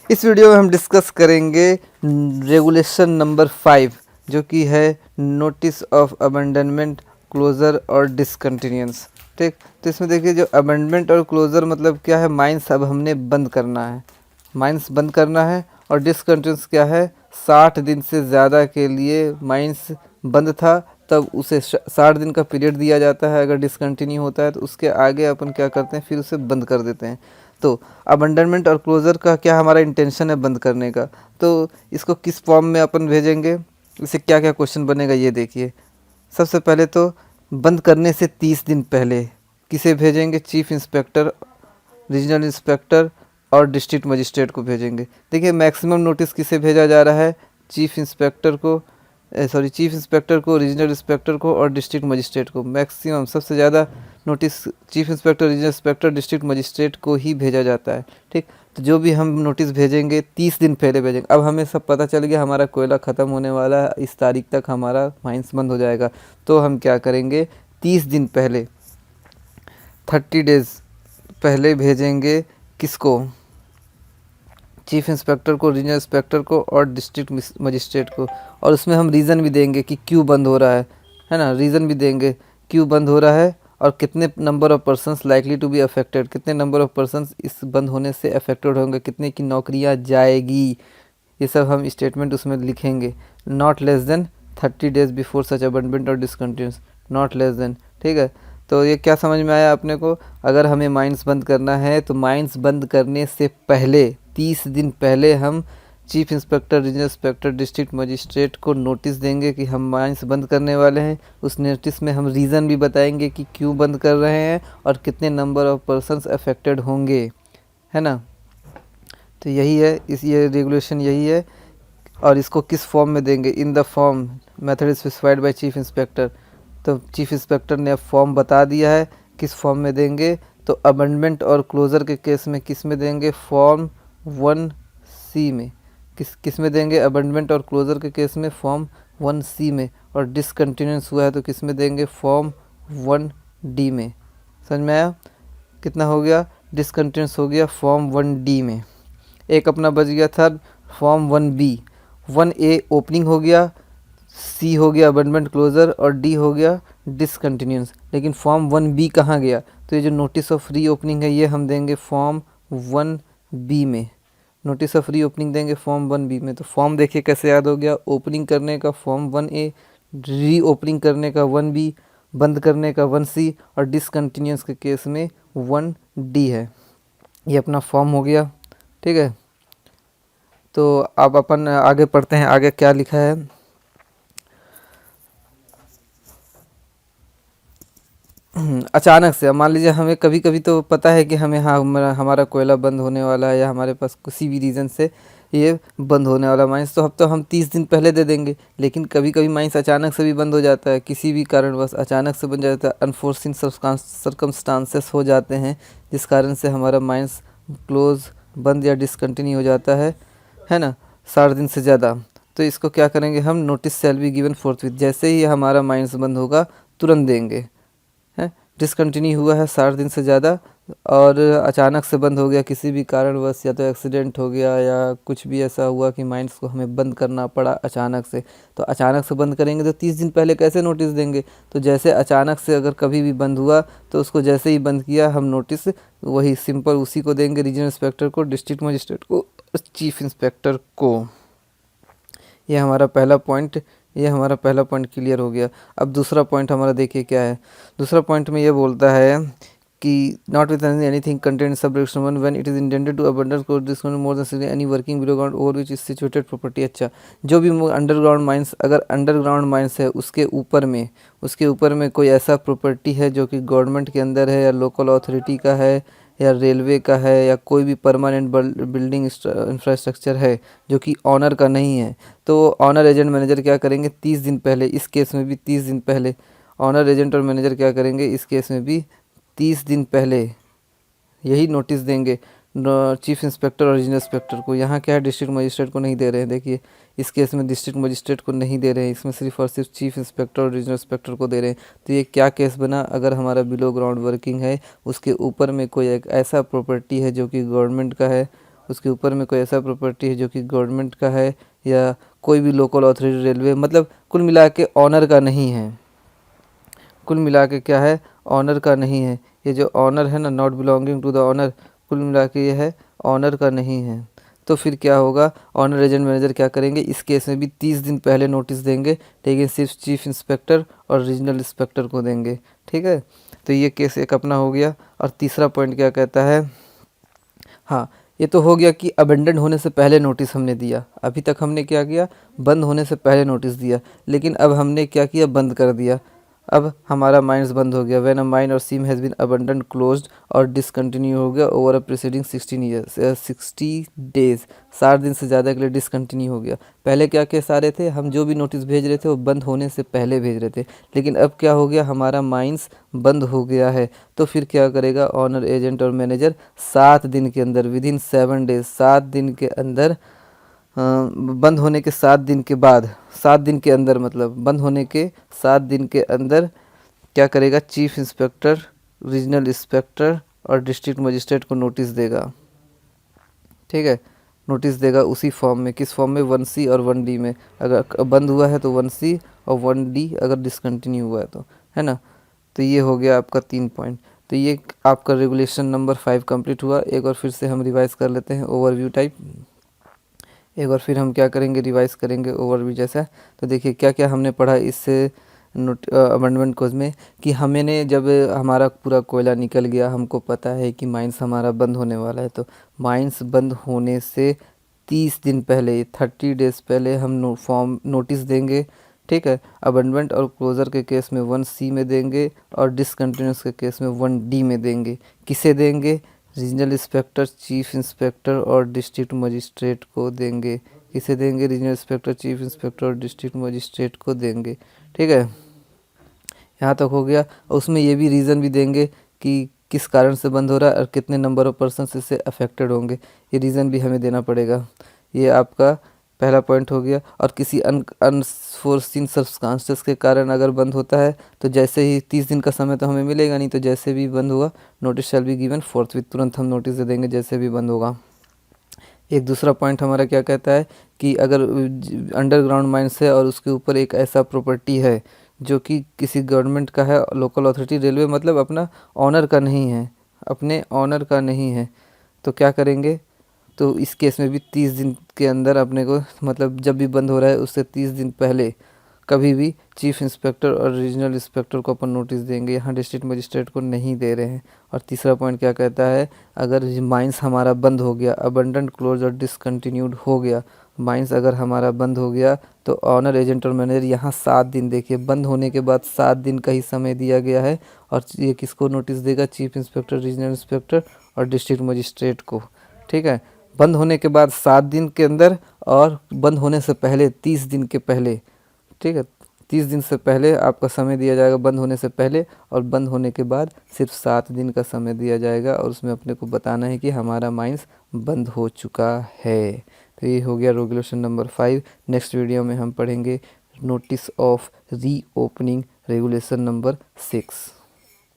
इस वीडियो में हम डिस्कस करेंगे रेगुलेशन नंबर 5 जो कि है नोटिस ऑफ अबेंडनमेंट, क्लोज़र और डिसकंटिन्यूंस। ठीक, तो इसमें देखिए जो अबेंडमेंट और क्लोज़र मतलब क्या है, माइंस अब हमने बंद करना है, माइंस बंद करना है। और डिसकंटिन्यूंस क्या है, 60 दिन से ज़्यादा के लिए माइंस बंद था तब उसे 60 दिन का पीरियड दिया जाता है। अगर डिसकंटिन्यू होता है तो उसके आगे अपन क्या करते हैं, फिर उसे बंद कर देते हैं। तो अबंडनमेंट और क्लोज़र का क्या हमारा इंटेंशन है बंद करने का, तो इसको किस फॉर्म में अपन भेजेंगे, इससे क्या क्या क्वेश्चन बनेगा ये देखिए। सबसे पहले तो बंद करने से 30 दिन पहले किसे भेजेंगे, चीफ इंस्पेक्टर, रीजनल इंस्पेक्टर और डिस्ट्रिक्ट मजिस्ट्रेट को भेजेंगे। देखिए मैक्सिमम नोटिस किसे भेजा जा रहा है, चीफ इंस्पेक्टर को, चीफ इंस्पेक्टर को, रीजनल इंस्पेक्टर को और डिस्ट्रिक्ट मजिस्ट्रेट को। मैक्सिमम सबसे ज़्यादा notice chief inspector, regional inspector, district magistrate को ही भेजा जाता है। ठीक, तो जो भी हम नोटिस भेजेंगे 30 दिन पहले भेजेंगे। अब हमें सब पता चल गया हमारा कोयला ख़त्म होने वाला है, इस तारीख तक हमारा माइंस बंद हो जाएगा। तो हम क्या करेंगे, 30 दिन पहले, 30 डेज़ पहले भेजेंगे किसको, चीफ इंस्पेक्टर को, रीजनल इंस्पेक्टर को और डिस्ट्रिक्ट मजिस्ट्रेट को। और उसमें हम रीज़न भी देंगे कि क्यों बंद हो रहा है ना, रीज़न भी देंगे क्यों बंद हो रहा है और कितने number of persons likely to be affected, कितने नंबर ऑफ़ पर्सन्स इस बंद होने से अफेक्टेड होंगे, कितने की नौकरियां जाएगी, ये सब हम स्टेटमेंट उसमें लिखेंगे। Not less than 30 days before such abandonment और डिसकंटिन्यूस, नॉट लेस देन। ठीक है, तो ये क्या समझ में आया अपने को। अगर हमें माइंस बंद करना है तो माइंस बंद करने से पहले 30 दिन पहले हम chief inspector, regional inspector, district magistrate को नोटिस देंगे कि हम माइंस बंद करने वाले हैं। उस नोटिस में हम रीज़न भी बताएंगे कि क्यों बंद कर रहे हैं और कितने नंबर ऑफ़ पर्सन्स अफेक्टेड होंगे, है ना। तो यही है, ये रेगुलेशन यही है। और इसको किस फॉर्म में देंगे, in the form method specified by chief inspector. तो चीफ इंस्पेक्टर ने अब फॉर्म बता दिया है किस फॉर्म में देंगे। तो अमेंडमेंट और क्लोज़र के केस में किस में देंगे, फॉर्म 1C में। किस में देंगे, अमेंडमेंट और क्लोज़र के केस में फॉर्म 1C में। और डिसकंटिन्यूंस हुआ है तो किस में देंगे, फॉर्म 1D में। समझ में आया, कितना हो गया, डिसकंटिन्यूंस हो गया फॉर्म 1D में। एक अपना बच गया था फॉर्म 1B, 1A ओपनिंग हो गया, सी हो गया अबेंडमेंट क्लोज़र और डी हो गया डिसकंटिन्यूंस। लेकिन फॉर्म 1B कहाँ गया, तो ये जो नोटिस ऑफ री ओपनिंग है ये हम देंगे फॉर्म 1B में। नोटिस ऑफ री ओपनिंग देंगे फॉर्म 1B में। तो फॉर्म देखिए कैसे याद हो गया, ओपनिंग करने का फॉर्म 1A, री ओपनिंग करने का 1B, बंद करने का 1C और डिसकंटिन्यूंस के केस में 1D है। ये अपना फॉर्म हो गया। ठीक है, तो अब अपन आगे पढ़ते हैं, आगे क्या लिखा है। अचानक से, मान लीजिए हमें कभी कभी तो पता है कि हमें, हाँ हमारा कोयला बंद होने वाला है या हमारे पास किसी भी रीज़न से ये बंद होने वाला माइंस, तो अब तो हम 30 दिन पहले दे देंगे। लेकिन कभी कभी माइंस अचानक से भी बंद हो जाता है, किसी भी कारणवश अचानक से बंद जाता है, अनफोर्सिन सर्कमस्टांसेस हो जाते हैं जिस कारण से हमारा माइंस क्लोज, बंद या डिसकंटिन्यू हो जाता है ना, 60 दिन से ज़्यादा। तो इसको क्या करेंगे हम, नोटिस शैल बी गिवन फोर्थविथ, जैसे ही हमारा माइंस बंद होगा तुरंत देंगे। है, डिसकंटिन्यू हुआ है 60 दिन से ज़्यादा और अचानक से बंद हो गया किसी भी कारणवश, या तो एक्सीडेंट हो गया या कुछ भी ऐसा हुआ कि माइंस को हमें बंद करना पड़ा अचानक से, तो अचानक से बंद करेंगे तो 30 दिन पहले कैसे नोटिस देंगे। तो जैसे अचानक से अगर कभी भी बंद हुआ तो उसको जैसे ही बंद किया हम नोटिस वही सिंपल उसी को देंगे, रीजनल इंस्पेक्टर को, डिस्ट्रिक्ट मजिस्ट्रेट को, चीफ इंस्पेक्टर को। ये हमारा पहला पॉइंट, ये हमारा पहला पॉइंट क्लियर हो गया। अब दूसरा पॉइंट हमारा देखिए क्या है। दूसरा पॉइंट में ये बोलता है कि not with anything content sub division 1 when it is intended to abandon को discontinue more than any working below ground over which is situated property. अच्छा, जो भी अंडरग्राउंड माइंस, अगर अंडरग्राउंड माइंस है उसके ऊपर में कोई ऐसा प्रॉपर्टी है जो कि गवर्नमेंट के अंदर है या लोकल अथॉरिटी का है या रेलवे का है या कोई भी परमानेंट बिल्डिंग इंफ्रास्ट्रक्चर है जो कि ऑनर का नहीं है, तो ऑनर एजेंट मैनेजर क्या करेंगे, 30 दिन पहले, इस केस में भी 30 दिन पहले ऑनर एजेंट और मैनेजर क्या करेंगे, इस केस में भी 30 दिन पहले यही नोटिस देंगे चीफ इंस्पेक्टर और रीजनल इंस्पेक्टर को। यहाँ क्या है, डिस्ट्रिक्ट मजिस्ट्रेट को नहीं दे रहे हैं। देखिए इस केस में डिस्ट्रिक्ट मजिस्ट्रेट को नहीं दे रहे हैं, इसमें सिर्फ और सिर्फ चीफ इंस्पेक्टर और रीजनल इंस्पेक्टर को दे रहे हैं। तो ये क्या केस बना, अगर हमारा बिलो ग्राउंड वर्किंग है, उसके ऊपर में कोई एक ऐसा प्रॉपर्टी है जो कि गवर्नमेंट का है उसके ऊपर में कोई ऐसा प्रॉपर्टी है जो कि गवर्नमेंट का है या कोई भी लोकल अथॉरिटी रेलवे, मतलब कुल मिला के ऑनर का नहीं है, कुल मिला के क्या है, ऑनर का नहीं है। ये जो ऑनर है ना, not belonging to the owner, कुल मिला के ये है ऑनर का नहीं है। तो फिर क्या होगा, ऑनर एजेंट मैनेजर क्या करेंगे, इस केस में भी 30 दिन पहले नोटिस देंगे, लेकिन सिर्फ चीफ इंस्पेक्टर और रीजनल इंस्पेक्टर को देंगे। ठीक है, तो ये केस एक अपना हो गया। और तीसरा पॉइंट क्या कहता है, हाँ ये तो हो गया कि अबेंडन होने से पहले नोटिस हमने दिया। अभी तक हमने क्या किया, बंद होने से पहले नोटिस दिया, लेकिन अब हमने क्या किया, बंद कर दिया। अब हमारा माइंस बंद हो गया। When a mine or seam has been abandon, closed or discontinue हो गया ओवर अ प्रीसीडिंग 60 डेज, 60 दिन से ज़्यादा के लिए डिसकंटिन्यू हो गया। पहले क्या केस आ रहे थे, हम जो भी नोटिस भेज रहे थे वो बंद होने से पहले भेज रहे थे, लेकिन अब क्या हो गया, हमारा माइंस बंद हो गया है। तो फिर क्या करेगा ऑनर एजेंट और मैनेजर, 7 दिन के अंदर, विद इन 7 डेज, 7 दिन के अंदर, बंद होने के 7 दिन के बाद, 7 दिन के अंदर, मतलब बंद होने के 7 दिन के अंदर क्या करेगा, चीफ इंस्पेक्टर, रीजनल इंस्पेक्टर और डिस्ट्रिक्ट मजिस्ट्रेट को नोटिस देगा। ठीक है, नोटिस देगा उसी फॉर्म में, किस फॉर्म में, 1C और 1D में। अगर बंद हुआ है तो 1C और 1D अगर डिसकंटिन्यू हुआ है तो, है ना। तो ये हो गया आपका 3 पॉइंट। तो ये आपका रेगुलेशन नंबर 5 कंप्लीट हुआ। एक बार फिर से हम रिवाइज कर लेते हैं ओवरव्यू टाइप। एक बार फिर हम क्या करेंगे, रिवाइज करेंगे ओवरव्यू जैसा। तो देखिए क्या क्या हमने पढ़ा इससे अमेंडमेंट कोज में, कि हमने जब हमारा पूरा कोयला निकल गया, हमको पता है कि माइंस हमारा बंद होने वाला है, तो माइंस बंद होने से 30 दिन पहले, 30 डेज़ पहले हम फॉर्म नोटिस देंगे। ठीक है, अबेंडमेंट और क्लोज़र के केस में 1C में देंगे और डिसकंटिन्यूस के केस में 1D में देंगे। किसे देंगे, रीजनल इंस्पेक्टर, चीफ इंस्पेक्टर और डिस्ट्रिक्ट मजिस्ट्रेट को देंगे। किसे देंगे, रीजनल इंस्पेक्टर, चीफ इंस्पेक्टर और डिस्ट्रिक्ट मजिस्ट्रेट को देंगे। ठीक है, यहाँ तक हो गया। और उसमें ये भी रीज़न भी देंगे कि किस कारण से बंद हो रहा है और कितने नंबर ऑफ पर्सन इससे अफेक्टेड होंगे, ये रीज़न भी हमें देना पड़ेगा। ये आपका पहला पॉइंट हो गया। और किसी अनफोर्सिन सर्कमस्टेंसेस के कारण अगर बंद होता है तो जैसे ही 30 दिन का समय तो हमें मिलेगा नहीं, तो जैसे भी बंद हुआ, नोटिस शैल बी गिवन फोर्थविथ, तुरंत हम नोटिस दे देंगे जैसे भी बंद होगा। एक दूसरा पॉइंट हमारा क्या कहता है कि अगर अंडरग्राउंड माइंस है और उसके ऊपर एक ऐसा प्रॉपर्टी है जो कि किसी गवर्नमेंट का है, लोकल अथॉरिटी रेलवे, मतलब अपना ऑनर का नहीं है, अपने ऑनर का नहीं है, तो क्या करेंगे, तो इस केस में भी 30 दिन के अंदर अपने को, मतलब जब भी बंद हो रहा है उससे 30 दिन पहले कभी भी चीफ इंस्पेक्टर और रीजनल इंस्पेक्टर को अपन नोटिस देंगे। यहाँ डिस्ट्रिक्ट मजिस्ट्रेट को नहीं दे रहे हैं। और तीसरा पॉइंट क्या कहता है, अगर माइंस हमारा बंद हो गया, अबंडेंट, क्लोज और डिसकंटिन्यूड हो गया, माइंस अगर हमारा बंद हो गया, तो ऑनर एजेंट और मैनेजर यहाँ 7 दिन, देखिए बंद होने के बाद 7 दिन का ही समय दिया गया है। और ये किसको नोटिस देगा, चीफ इंस्पेक्टर, रीजनल इंस्पेक्टर और डिस्ट्रिक्ट मजिस्ट्रेट को। ठीक है, बंद होने के बाद 7 दिन के अंदर और बंद होने से पहले 30 दिन के पहले। ठीक है, 30 दिन से पहले आपका समय दिया जाएगा बंद होने से पहले, और बंद होने के बाद सिर्फ 7 दिन का समय दिया जाएगा, और उसमें अपने को बताना है कि हमारा माइंस बंद हो चुका है। तो ये हो गया रेगुलेशन नंबर 5। नेक्स्ट वीडियो में हम पढ़ेंगे notice of reopening, regulation number 6।